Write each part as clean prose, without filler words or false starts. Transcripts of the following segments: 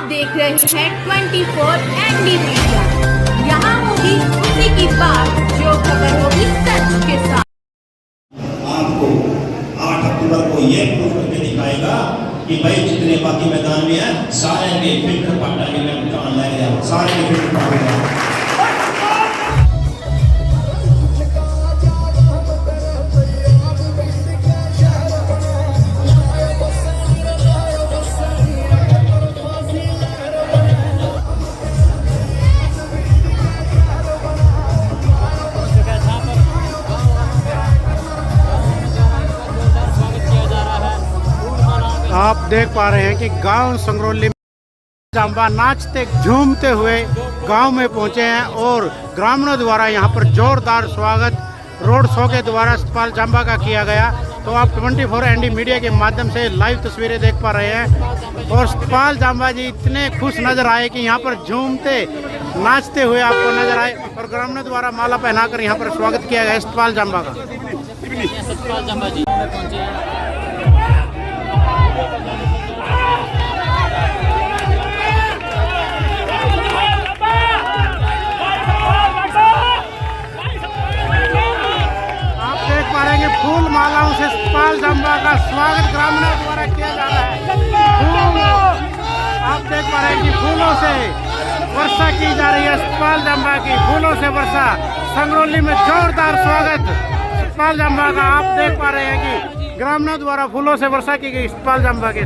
देख रहे हैं 24 एनडी मीडिया। यहाँ होगी उसी की बात जो खबर होगी सच के साथ। आपको 8 अक्टूबर को ये प्रूफ करके दिखाएगा कि भाई जितने बाकी मैदान में है सारे के फिल्टर पाटा के मैं जान ले गया, सारे के फिल्टर पाटा। आप देख पा रहे हैं कि गांव संगरौली में जांबा नाचते झूमते हुए गांव में पहुंचे हैं और ग्रामीणों द्वारा यहां पर जोरदार स्वागत रोड शो के द्वारा सतपाल जांबा का किया गया। तो आप 24 एनडी मीडिया के माध्यम से लाइव तस्वीरें देख पा रहे हैं और सतपाल जांबा जी इतने खुश नजर आए कि यहां पर झूमते नाचते हुए आपको नजर आए और ग्रामीणों द्वारा माला पहनाकर यहां पर स्वागत किया गया सतपाल जांबा का। सतपाल जांबा जी पहुंचे हैं। फूल मालाओं से सतपाल जांबा का स्वागत ग्रामीणों द्वारा किया जा रहा है। आप देख पा रहे हैं कि फूलों से वर्षा की जा रही है सतपाल जांबा की, फूलों से वर्षा। संगरौली में जोरदार स्वागत सतपाल जांबा का आप देख पा रहे हैं कि ग्रामीणों द्वारा फूलों से वर्षा की गई सतपाल जांबा के।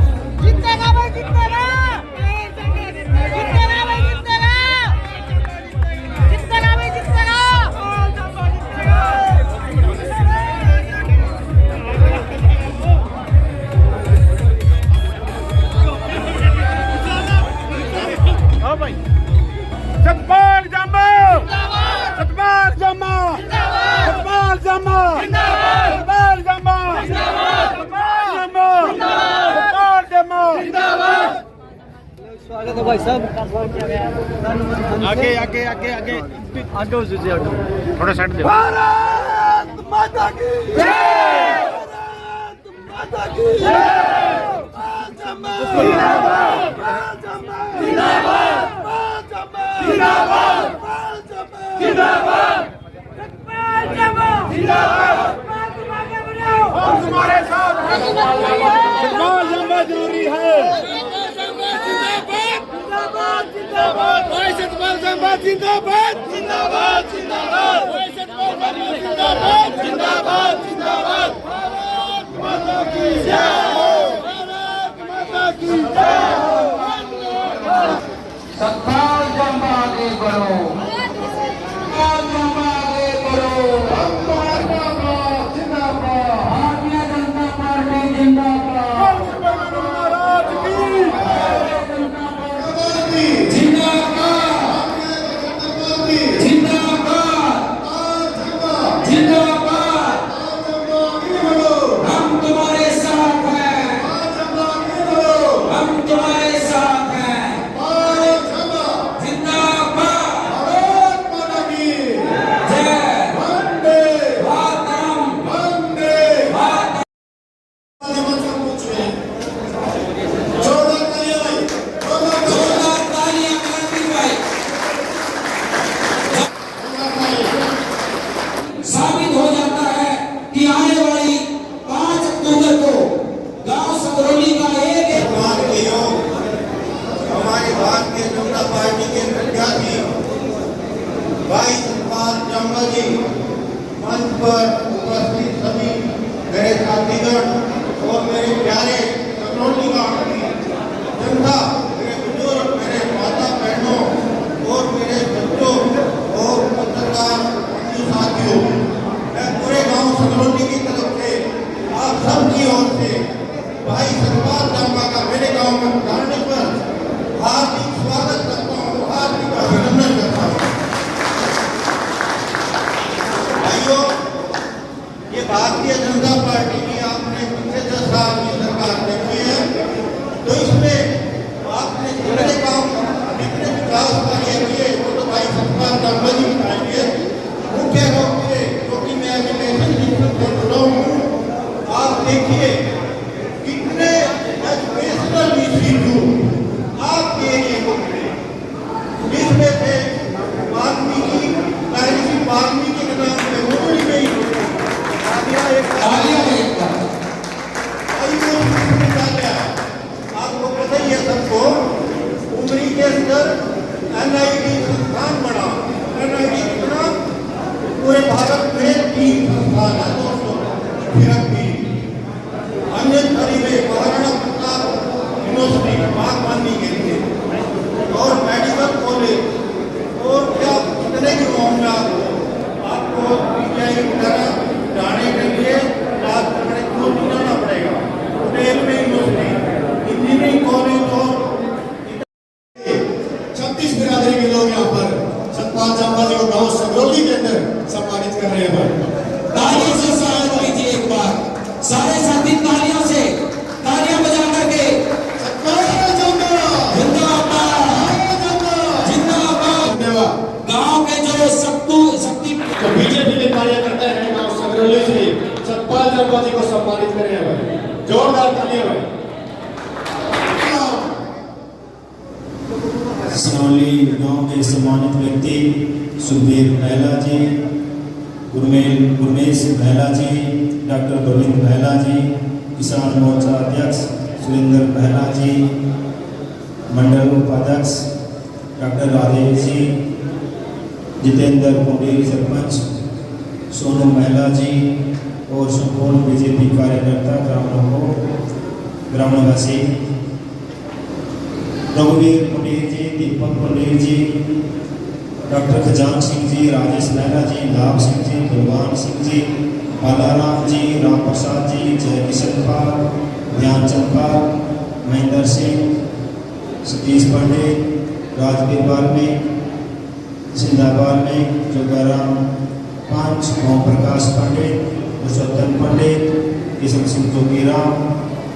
सतपाल जांबा, सतपाल जांबा, सतपाल जांबा, सतपाल जांबा, सतपाल जांबा, सतपाल जांबा। स्वागत है भाई साहब। आगे आगे आगे आगे आगे हो जी, आगे थोड़ा साइड दे। भारत माता की जय, भारत माता की जय। जिंदाबाद, जिंदाबाद, जिंदाबाद, जिंदाबाद, जिंदाबाद। हम तुम्हारे साथ हैं। सतपाल जांबा जरूरी है। जिंदाबाद, जिंदाबाद, भाई सतपाल जांबा जिंदाबाद, जिंदाबाद, जिंदाबाद, भाई सतपाल जांबा जिंदाबाद, जिंदाबाद, जिंदाबाद। भारत माता की जय, भारत माता की जय। सतपाल जांबा आगे बढ़ो, सतपाल जांबा आगे बढ़ो। सतपाल जांबा जिंदाबाद, भारतीय जनता पार्टी जिंदाबाद। महाराज की जिंदाबाद, जिंदाबाद, जिंदाबाद। हम तुम्हारे साथ हैं, हम तुम्हारे साथ हैं। साबित हो जाता है कि आने वाली 5 अक्टूबर को गांव संगरौली का एक हमारी भारतीय जनता पार्टी के प्रत्याशी भाई सतपाल जांबा जी मंच पर उपस्थित सभी मेरे साथीगण और मेरे प्यारे संगरौली गांव की जनता, मेरे बुजुर्ग, मेरे माता बहनों और मेरे बच्चों और पत्रकार साथियों, मैं पूरे गांव संगरौली की तरफ से आप सबकी ओर से भाई सतपाल जांबा का मेरे गांव में पधारने पर हार्दिक स्वागत करता हूँ, हार्दिक अभिनंदन करता हूँ। भाइयों, ये भारतीय जनता पार्टी की आपने पिछले 10 साल की सरकार देखी है, तो इसमें यूनिवर्सिटी बागवानी के लिए और मेडिकल कॉलेज और क्या कितने की मामला आपको पीजीआई वगैरह जाने के लिए राजनगर क्यों जाना पड़ेगा। रेलवे यूनिवर्सिटी इंजीनियरिंग कॉलेज और 36 बिरादरी के लोग यहाँ पर सतपाल जम्बा जी को गांव संगरौली के अंदर सम्मानित कर रहे हैं। तालियों से स्वागत कीजिए एक बार, सारे साथी तालियों से, तालियां बजा करके। सतपाल जम्बा जिंदाबाद, जिंदाबाद। गांव के जो शक्ति तो बीजेपी के कार्यकर्ता हैं गांव संगरौली से सतपाल जम्बा जी को सम्मानित कर रहे हैं भाई, जोरदार तालियां भाई। संगरौली गांव के सम्मानित व्यक्ति सुखबीर महला जी, गुरमेश महला जी, डॉक्टर गोविंद महला जी, किसान मोर्चा अध्यक्ष सुरेंद्र महला जी, मंडल उपाध्यक्ष डॉक्टर राजेश जी, जितेंद्र पुंडेरी सरपंच सोनू महला जी और संपूर्ण बीजेपी कार्यकर्ता ग्रामवासी रघुवीर पुंडेर जी, दीपक पुंडेर जी, डॉक्टर खजान सिंह जी, राजेश महला जी, लाभ सिंह जी, बलवान सिंह जी, बालाराम जी, राम प्रसाद जी, जय किशन पाल, ध्यानचंद पाल, महेंद्र सिंह, सतीश पांडे, राजवीर वाल्मीकि, जिंदाबाद में जोगाराम पांच, ओम प्रकाश पांडे, पुरुषोत्तम पांडे, किशन सिंह जोगीराम,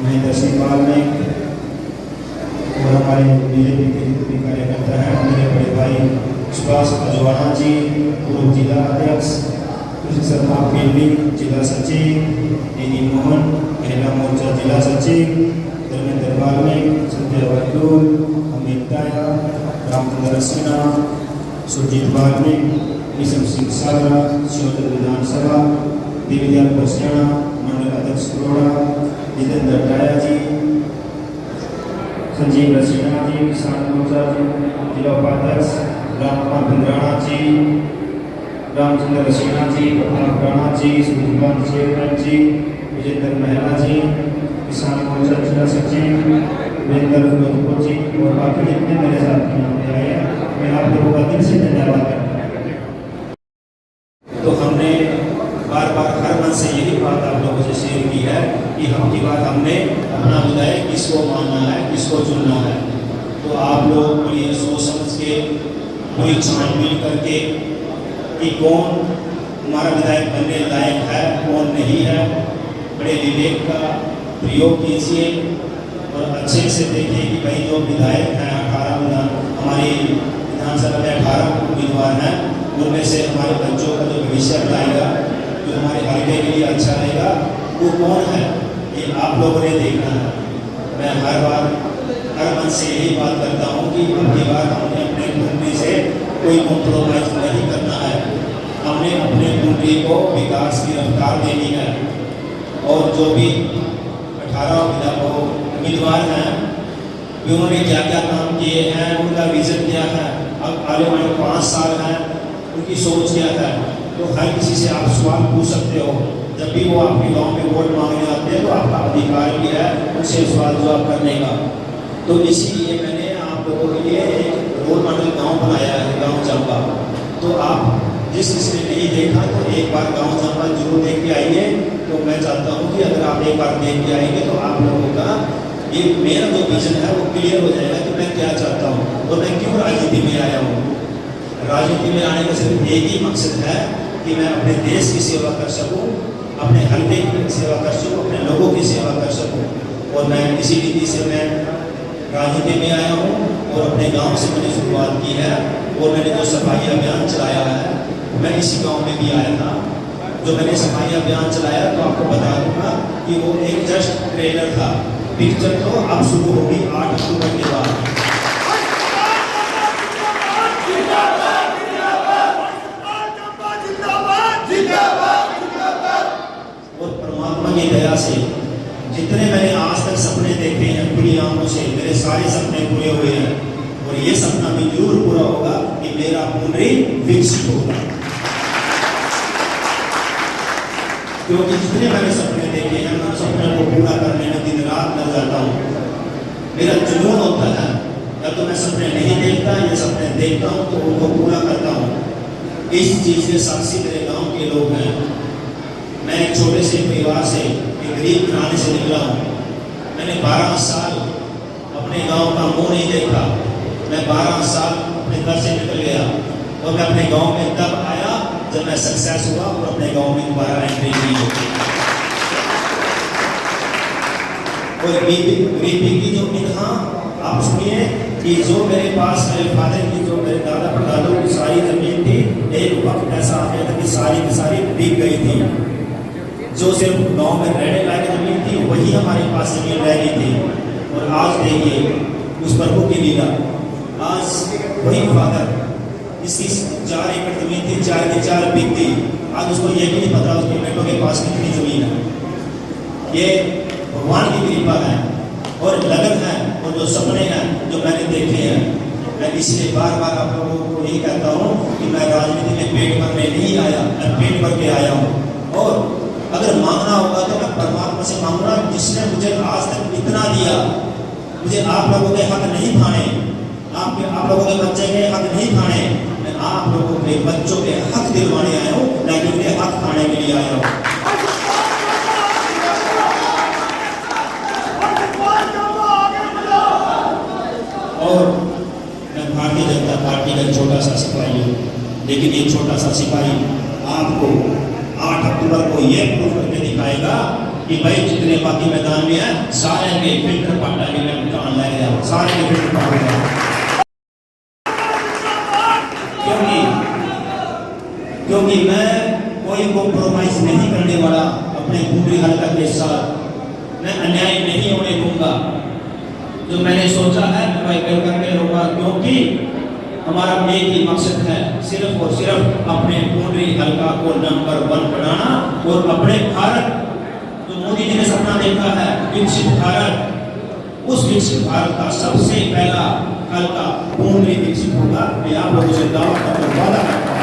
महेंद्र सिंह वाल्मीकि और हमारे बीजेपी के जितने कार्यकर्ता हैं, मेरे बड़े भाई सुभाष अजवाणा जी, पूर्व जिला अध्यक्ष, कृष्ण शर्मा पीली जिला सचिव, डी मोहन महिला मोर्चा जिला सचिव, धर्मेंद्र वाल्मीकि, संजय वल्लूर, अमित दाया, रामचंद्र सिन्हा, सुरजीत वाल्मीकि, किशन सिंह सागरा, शिवचंद्र विधानसभा, दीनदयाल बसियाणा, मंडल अध्यक्ष करोड़ा, जितेंद्र डाया जी, संजीव रसीना जी, किसान मोर्चा जिला उपाध्यक्ष, रामकुमार भिंद्राणा जी, रामचंद्र रसीना जी, प्रताप राणा जी, सुधीरकांत चेयरमैन जी, विजेंद्र महला जी, किसान मोर्चा जिला सचिव, वीरेंद्र फिरोजपुर जी और बाकी जितने मेरे साथ यहाँ पे आए हैं, मैं आप लोगों का दिल से धन्यवाद करता हूँ। तो हमने बार बार हर मन से यही बात आप लोगों से शेयर की है कि हम की बात हमने अपना विधायक किसको मानना है, किसको चुनना है। तो आप लोग बड़ी सोच समझ के पूरी छानबीन करके कि कौन हमारा विधायक बनने लायक है, कौन नहीं है, बड़े विवेक का प्रयोग कीजिए और अच्छे से देखिए कि भाई जो विधायक हैं 18 हमारी विधानसभा में 18 उम्मीदवार हैं, उनमें से हमारे बच्चों का जो भविष्य बनाएगा, जो हमारे हल्के के लिए अच्छा रहेगा, वो कौन है, ये आप लोगों ने देखना है। मैं हर मन से यही बात करता हूँ कि अपनी बात हमने अपने कुंडली से कोई कॉम्प्रोमाइज नहीं करना है, हमने अपने कुंडली को विकास की रफ्तार देनी है। और जो भी 18 उम्मीदवार हैं, उन्होंने क्या क्या काम किए हैं, उनका विजन क्या है, अब आने वाले 5 साल हैं, उनकी सोच क्या है। तो हर किसी से आप सवाल पूछ सकते हो, जब भी वो आपके गांव में वोट मांगने आते हैं तो आपका अधिकार भी है उनसे सवाल जवाब करने का। तो इसीलिए मैंने आप लोगों के लिए एक रोल मॉडल गांव बनाया है, गांव चंबा। तो आप जिसने नहीं देखा तो एक बार गांव चंबा जरूर देख के आइए। तो मैं चाहता हूँ कि अगर आप एक बार देख के आएंगे तो आप लोगों का ये मेरा जो विजन है वो क्लियर हो जाएगा कि मैं क्या चाहता हूँ और मैं क्यों राजनीति में आया हूँ। राजनीति में आने का सिर्फ एक ही मकसद है कि मैं अपने देश की सेवा कर सकूं, अपने हल्के की सेवा कर सकूं, अपने लोगों की सेवा कर सकूं। और मैं इसी रीति से मैं राजनीति में आया हूं और अपने गांव से मैंने शुरुआत की है। और मैंने जो सफाई अभियान चलाया है, मैं इसी गांव में भी आया था। जो मैंने सफाई अभियान चलाया तो आपको बता दूंगा कि वो एक जस्ट ट्रेलर था, पिक्चर तो अब शुरू होगी 8 अक्टूबर के बाद। और परमात्मा की दया से जितने मैंने आज तक सपने देखे हैं खुली आंखों से, मेरे सारे सपने पूरे हुए हैं। और ये सपना भी जरूर पूरा होगा कि मेरा पुनरी विकसित होगा। क्योंकि जितने मैंने सपने देखे हैं, मैं सपने को पूरा करने में दिन रात लग जाता हूँ। मेरा जुनून होता है, या तो मैं सपने नहीं देखता या सपने देखता हूँ तो उनको पूरा करता हूँ। इस चीज़ के साक्षी मेरे गांव के लोग हैं। मैं एक छोटे से परिवार से, एक गरीब घराने से निकला हूँ। मैंने 12 साल अपने गांव का मुंह नहीं देखा। मैं 12 साल अपने घर से निकल गया और मैं अपने गांव में तब आया जब मैं सक्सेस हुआ और अपने गांव में दोबारा एंट्री की। और गरीबी की जो इंतहा आप सुनिए कि जो मेरे पास मेरे फादर की, जो मेरे दादा परदादों की सारी जमीन थी, एक वक्त ऐसा आ गया था कि सारी की सारी बिक गई थी। जो सिर्फ गांव में रहने लायक जमीन थी वही हमारे पास जमीन रह गई थी। और आज देखिए उस प्रभु की लीला, आज वही फादर जिसकी 4 एकड़ जमीन थी, 4 की 4 बिक गई, आज उसको ये भी नहीं पता उसके बेटों के पास कितनी जमीन है। ये भगवान की कृपा है और लगन है और जो सपने हैं जो मैंने देखे हैं। मैं इसलिए बार बार आप लोगों को यही कहता हूँ कि मैं राजनीति में पेट भरने नहीं आया, मैं पेट भर के आया हूँ। और अगर मांगना होगा तो मैं परमात्मा से मांगूंगा जिसने मुझे आज तक इतना दिया। मुझे आप लोगों के हक नहीं खाने, आप लोगों के बच्चे के हक नहीं खाने, मैं आप लोगों के बच्चों के हक दिलवाने आया हूँ, लेकिन उनके हक खाने के लिए आया हूँ। और मैं भारतीय जनता पार्टी का छोटा सा सिपाही हूँ, लेकिन ये छोटा सा सिपाही आपको 8 अक्टूबर को ये प्रूफ करके दिखाएगा कि भाई जितने बाकी मैदान में है सारे के फिल्टर पाटा के मैं जान लग गया, सारे के फिल्टर पाटा। क्योंकि मैं कोई कॉम्प्रोमाइज नहीं करने वाला अपने पूरी हल्का के साथ। मैं अन्याय नहीं होने दूंगा। जो मैंने सोचा है मैं करके रहूंगा, क्योंकि हमारा एक ही मकसद है, सिर्फ और सिर्फ अपने पूरी हल्का को नंबर 1 बनाना और अपने भारत जो मोदी जी ने सपना देखा है विकसित भारत, उस विकसित भारत का सबसे पहला हल्का पूर्ण विकसित होगा। मैं आप लोगों से दावा करके वादा करता हूँ।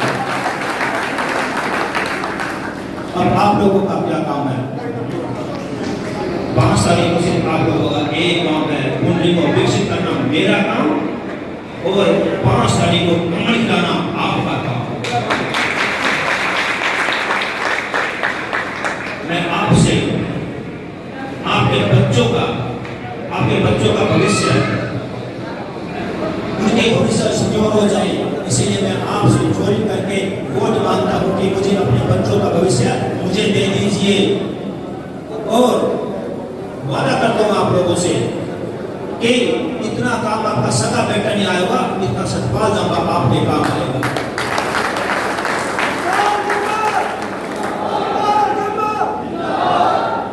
अब आप लोगों का क्या काम है? 5 तारीख को सिर्फ आप लोगों का एक काम है, कुंडली को विकसित करना मेरा काम और 5 तारीख को कमल खिलाना आपका काम। मैं आपसे आपके बच्चों का भविष्य, उनके भविष्य सिक्योर हो जाए, इसीलिए मैं आपसे चोरी करके वोट मांगता हूँ कि मुझे अपने बच्चों का भविष्य मुझे दे दीजिए। और वादा करता हूँ आप लोगों से कि इतना काम आपका सगा बेटा नहीं आएगा, इतना सतपाल जंपा आपके काम आएगा।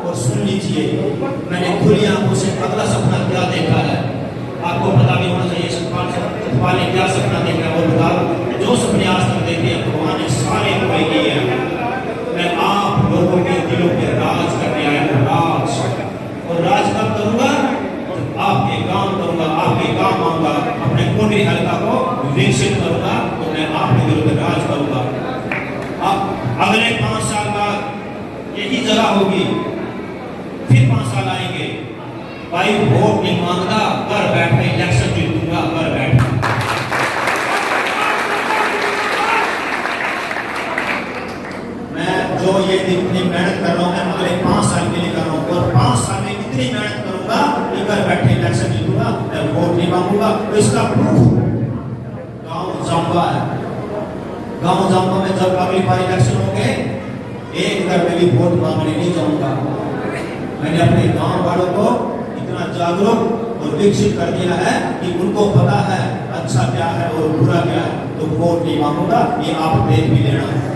और सुन लीजिए, मैंने खुली आंखों से अगला सपना क्या देखा है, आपको पता भी होना चाहिए सतपाल ने क्या सपना देखा है। और बता जो सपने आज तक देखे हैं भगवान ने सारे पूरे किए हैं। मैं आप लोगों के दिलों पे राज करने आया हूँ, राज। और राज कब करूंगा? आपके काम करूंगा, आपके काम आऊंगा, अपने कुंडली हल्का को विकसित करूंगा तो मैं आपके दिलों पे राज करूंगा। अब अगले 5 साल बाद यही जगह होगी, फिर 5 साल आएंगे। भाई वोट नहीं मांगता, घर बैठे इलेक्शन जीतूंगा, घर बैठे। मैं जो ये इतनी मेहनत कर रहा हूँ, मैं अगले 5 साल के लिए कर रहा हूँ और 5 साल में इतनी मेहनत करूंगा कि घर बैठे इलेक्शन जीतूंगा, मैं वोट नहीं मांगूंगा। तो इसका प्रूफ गाँव जाऊंगा है। गाँव जाऊंगा मैं जब अगली बार इलेक्शन होंगे, एक घर में भी वोट मांगने नहीं जाऊंगा। मैंने अपने गाँव वालों को इतना जागरूक और विकसित कर दिया है कि उनको पता है अच्छा क्या है और बुरा क्या है, तो वोट नहीं मांगूंगा, ये आप देख भी लेना है।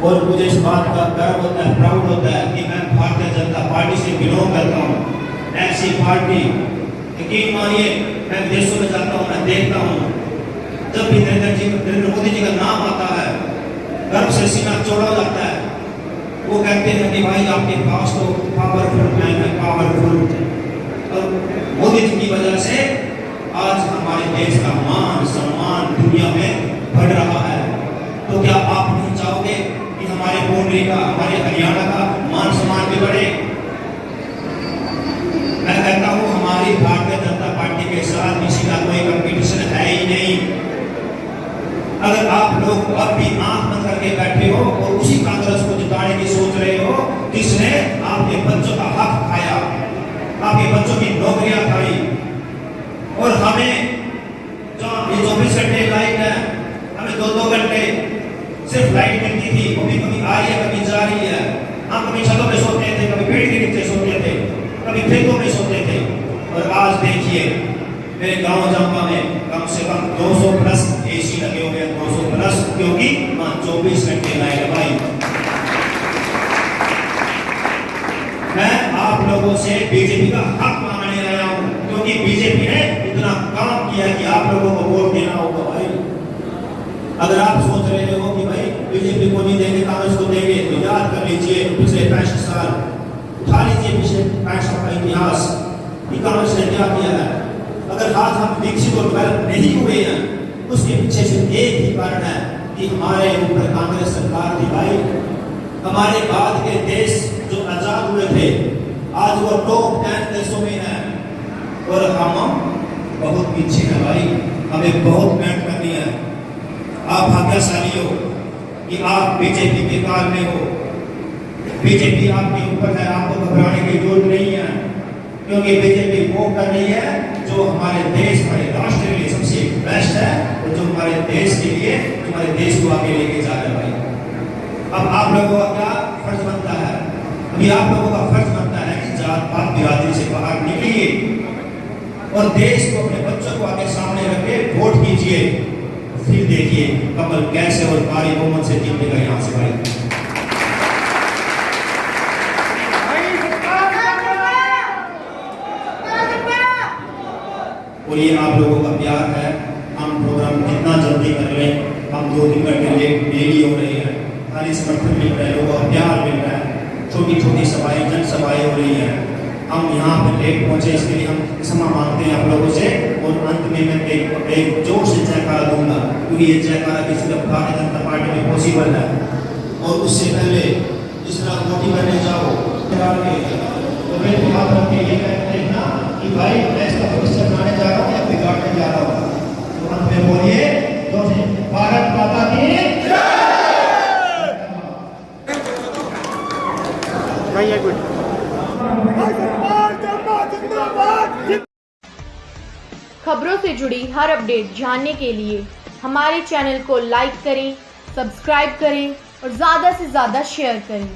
और मुझे इस बात का गर्व होता है, प्राउड होता है कि मैं भारतीय जनता पार्टी से बिलोंग करता हूँ। ऐसी पार्टी, यकीन मानिए मैं विदेशों में जाता हूँ, मैं देखता हूँ जब भी नरेंद्र मोदी जी का नाम आता है गर्व से सीना चौड़ा हो जाता है। वो कहते हैं कि भाई आपके पास तो पावरफुल मैन है, पावरफुल। और मोदी जी की वजह से आज हमारे देश का मान सम्मान दुनिया में बढ़ रहा है। तो क्या आप नहीं चाहोगे कि हमारे कुंडली का, हमारे हरियाणा का मान सम्मान भी बढ़े? मैं कहता हूँ हमारे हमारी भारतीय जनता पार्टी के साथ किसी का कोई कंपटीशन है ही नहीं। अगर आप लोग अब भी आंख बंद करके बैठे हो और उसी कांग्रेस को जिताने की सोच रहे हो जिसने आपके बच्चों का हक खाया, आपके बच्चों की नौकरियां खाई, और हमें जो 24 घंटे लाइट है, हमें 2-2 घंटे सिर्फ लाइट मिलती थी, वो भी कभी आ रही है कभी जा रही है। हम कभी छतों पे सोते थे, कभी पेड़ के नीचे सोते थे, कभी खेतों में सोते थे। और आज देखिए मेरे गांव जंबा में कम से कम 200 प्लस एसी लगे हुए हैं, 200 प्लस, क्योंकि 24 घंटे लाइट भाई। मैं आप लोगों से बीजेपी का हक मांगने आया हूं, क्योंकि बीजेपी ने इतना काम किया कि आप लोगों को वोट देना होगा भाई। अगर आप सोच रहे हो कि भाई बीजेपी को नहीं देंगे कांग्रेस को देंगे, तो याद कर लीजिए पिछले 65 साल, उठा लीजिए पिछले 65 साल का इतिहास कि कांग्रेस ने क्या किया है। अगर आज हम विकसित और डेवलप नहीं हुए हैं, उसके पीछे सिर्फ एक ही कारण है कि हमारे ऊपर कांग्रेस सरकार थी भाई। हमारे बाद के देश जो आजाद हुए थे आज वो टॉप 10 देशों में है, और हम बहुत पीछे हैं भाई। हमें बहुत मेहनत करनी है। आप भाग्यशाली हो कि आप बीजेपी के काल में हो। बीजेपी आपके ऊपर है, आपको घबराने की जरूरत नहीं है, क्योंकि बीजेपी वो कर रही है जो हमारे देश, हमारे राष्ट्र के लिए सबसे बेस्ट है, और जो हमारे देश के लिए, हमारे देश को आगे लेके जा रहा है भाई। अब आप लोगों का क्या फर्ज बनता है? अभी आप लोगों का फर्ज बनता है कि जात पात बिरादरी से बाहर निकलिए और देश को, अपने बच्चों को आगे सामने रखे वोट कीजिए। फिर देखिए कमल कैसे और भारी बहुमत से जीतेगा यहाँ से भाई। और ये आप लोगों का प्यार है। हम प्रोग्राम जितना जल्दी कर लें, हम 2-3 घंटे डेली हो रही है, खाली समर्थन मिल रहा है, लोगों का प्यार मिल रहा है, छोटी छोटी सभाएं, जनसभाएं हो रही हैं। हम यहाँ पर लेट पहुँचे, इसके लिए हम क्षमा मांगते हैं आप लोगों से। और अंत में मैं एक जोर से जयकारा दूंगा, क्योंकि ये जयकारा की सिर्फ भारतीय जनता पार्टी में पॉसिबल है। और उससे पहले जिस तरह वोटिंग करने जाओ तो मेरे हाथ रख के ये कहते हैं ना कि भाई मैं इसका भविष्य बनाने जा रहा हूँ या बिगाड़ने जा रहा हूँ। तो अंत में बोलिए जोर से, भारत माता की भाई एक मिनट। खबरों से जुड़ी हर अपडेट जानने के लिए हमारे चैनल को लाइक करें, सब्सक्राइब करें और ज़्यादा से ज़्यादा शेयर करें।